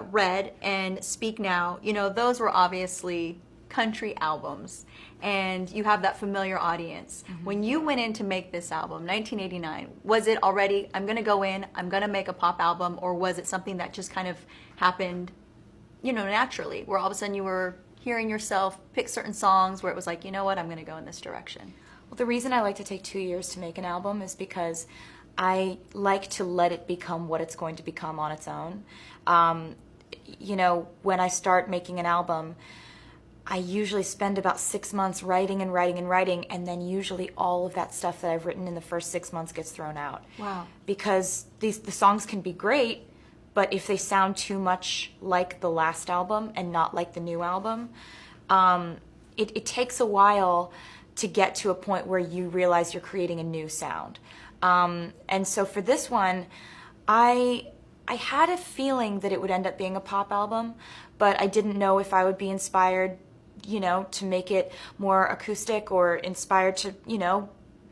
Red and Speak Now, you know, those were obviously country albums, and you have that familiar audience. When you went in to make this album, 1989, was it already, I'm going to go in, I'm going to make a pop album, or was it something that just kind of happened, you know, naturally, where all of a sudden you were hearing yourself pick certain songs where it was like, you know what, I'm going to go in this direction? Well, the reason I like to take 2 years to make an album is because I like to let it become what it's going to become on its own. You know, when I start making an album, I usually spend about 6 months writing and writing and writing, and then usually all of that stuff that I've written in the first 6 months gets thrown out. Wow. Because the songs can be great, but if they sound too much like the last album and not like the new album, it takes a while to get to a point where you realize you're creating a new sound. And so for this one, I had a feeling that it would end up being a pop album, but I didn't know if I would be inspired, you know, to make it more acoustic, or inspired to, you know,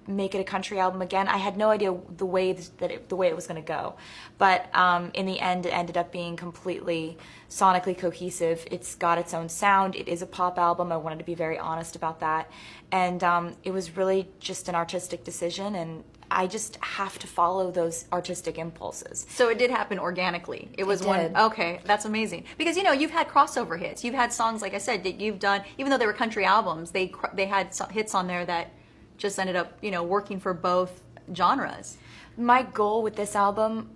make it a country album again. I had no idea the way it was going to go, but in the end, it ended up being completely sonically cohesive. It's got its own sound. It is a pop album. I wanted to be very honest about that, and it was really just an artistic decision, and I just have to follow those artistic impulses. So it did happen organically. It was did. Okay, that's amazing. Because, you know, you've had crossover hits. You've had songs, like I said, that you've done, even though they were country albums, they had hits on there that just ended up, you know, working for both genres. My goal with this album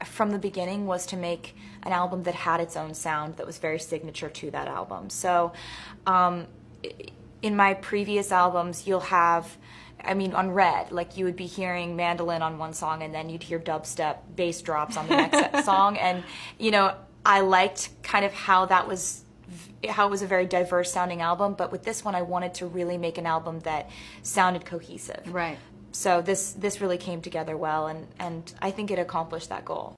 from the beginning was to make an album that had its own sound, that was very signature to that album. So in my previous albums, you'll have, I mean, on Red, like, you would be hearing mandolin on one song, and then you'd hear dubstep bass drops on the next song. And, you know, I liked kind of how it was a very diverse sounding album, but with this one I wanted to really make an album that sounded cohesive. Right. So this really came together well, and I think it accomplished that goal.